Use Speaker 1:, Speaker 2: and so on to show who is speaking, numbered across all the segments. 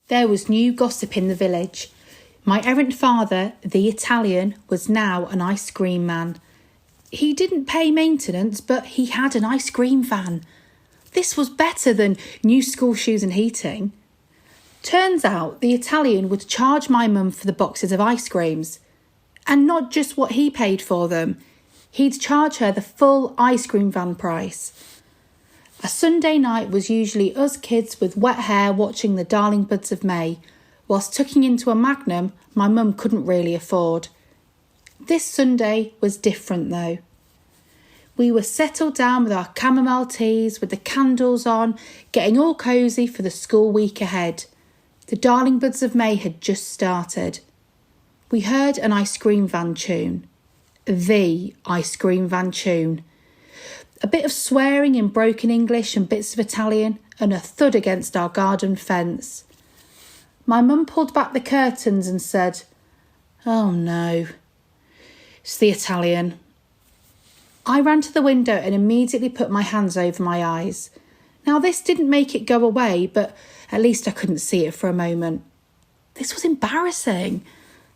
Speaker 1: There was new gossip in the village. My errant father, the Italian, was now an ice cream man. He didn't pay maintenance, but he had an ice cream van. This was better than new school shoes and heating. Turns out the Italian would charge my mum for the boxes of ice creams. And not just what he paid for them. He'd charge her the full ice cream van price. A Sunday night was usually us kids with wet hair watching the darling buds of May, whilst tucking into a Magnum my mum couldn't really afford. This Sunday was different though. We were settled down with our chamomile teas, with the candles on, getting all cosy for the school week ahead. The darling buds of May had just started. We heard an ice cream van tune. The ice cream van tune. A bit of swearing in broken English and bits of Italian, and a thud against our garden fence. My mum pulled back the curtains and said, "Oh no, it's the Italian." I ran to the window and immediately put my hands over my eyes. Now this didn't make it go away, but at least I couldn't see it for a moment. This was embarrassing.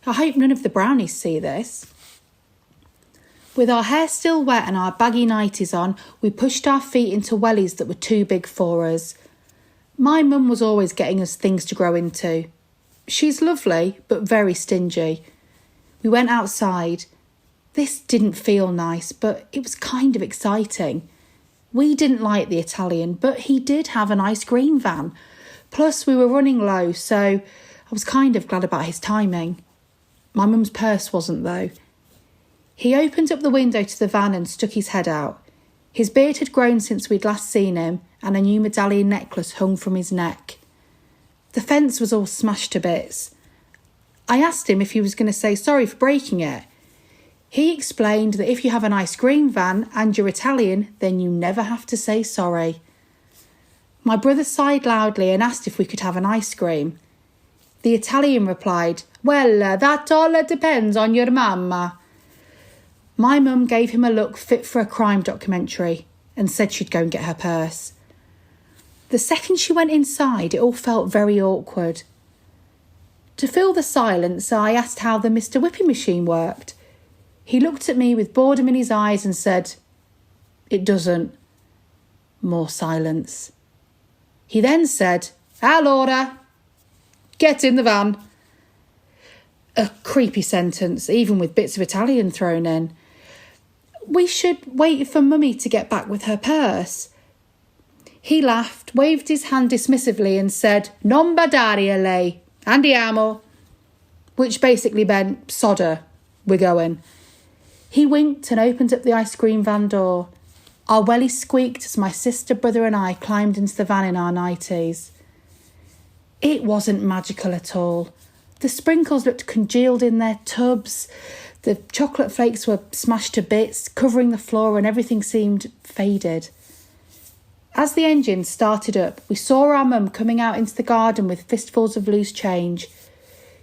Speaker 1: I hope none of the brownies see this. With our hair still wet and our baggy nighties on, we pushed our feet into wellies that were too big for us. My mum was always getting us things to grow into. She's lovely, but very stingy. We went outside. This didn't feel nice, but it was kind of exciting. We didn't like the Italian, but he did have an ice cream van. Plus, we were running low, so I was kind of glad about his timing. My mum's purse wasn't, though. He opened up the window to the van and stuck his head out. His beard had grown since we'd last seen him, and a new medallion necklace hung from his neck. The fence was all smashed to bits. I asked him if he was going to say sorry for breaking it. He explained that if you have an ice cream van and you're Italian, then you never have to say sorry. My brother sighed loudly and asked if we could have an ice cream. The Italian replied, "Well, that all depends on your mamma." My mum gave him a look fit for a crime documentary and said she'd go and get her purse. The second she went inside, it all felt very awkward. To fill the silence, I asked how the Mr. Whipping machine worked. He looked at me with boredom in his eyes and said, "It doesn't." More silence. He then said, "Allora, get in the van." A creepy sentence, even with bits of Italian thrown in. We should wait for Mummy to get back with her purse. He laughed, waved his hand dismissively and said, "Non ordinarily, andiamo," which basically meant, "Sodder, we're going." He winked and opened up the ice cream van door. Our wellies squeaked as my sister, brother and I climbed into the van in our nighties. It wasn't magical at all. The sprinkles looked congealed in their tubs. The chocolate flakes were smashed to bits, covering the floor, and everything seemed faded. As the engine started up, we saw our mum coming out into the garden with fistfuls of loose change.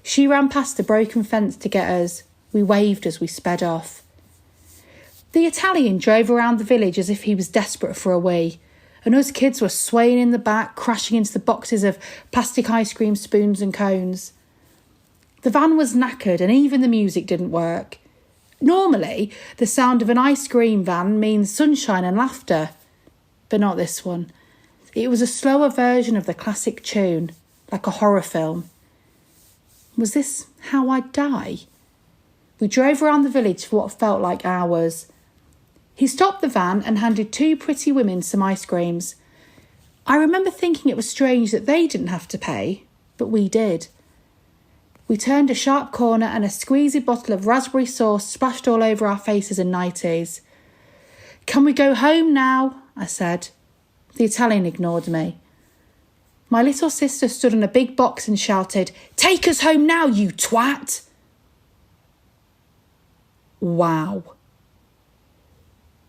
Speaker 1: She ran past the broken fence to get us. We waved as we sped off. The Italian drove around the village as if he was desperate for a wee, and us kids were swaying in the back, crashing into the boxes of plastic ice cream spoons and cones. The van was knackered and even the music didn't work. Normally, the sound of an ice cream van means sunshine and laughter, but not this one. It was a slower version of the classic tune, like a horror film. Was this how I'd die? We drove around the village for what felt like hours. He stopped the van and handed two pretty women some ice creams. I remember thinking it was strange that they didn't have to pay, but we did. We turned a sharp corner and a squeezy bottle of raspberry sauce splashed all over our faces and nighties. "Can we go home now?" I said. The Italian ignored me. My little sister stood on a big box and shouted, "Take us home now, you twat!" Wow.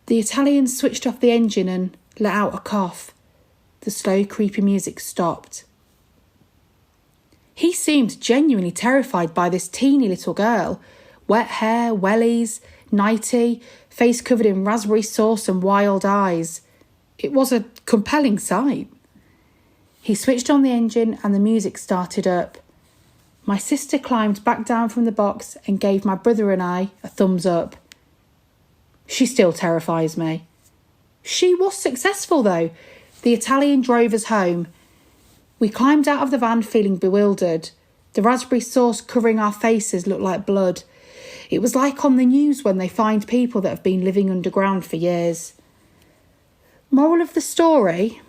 Speaker 1: The Italian switched off the engine and let out a cough. The slow, creepy music stopped. He seemed genuinely terrified by this teeny little girl. Wet hair, wellies, nightie, face covered in raspberry sauce and wild eyes. It was a compelling sight. He switched on the engine and the music started up. My sister climbed back down from the box and gave my brother and I a thumbs up. She still terrifies me. She was successful though. The Italian drove us home. We climbed out of the van feeling bewildered. The raspberry sauce covering our faces looked like blood. It was like on the news when they find people that have been living underground for years. Moral of the story,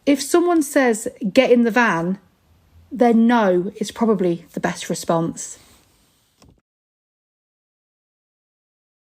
Speaker 1: if someone says, get in the van, then no is probably the best response.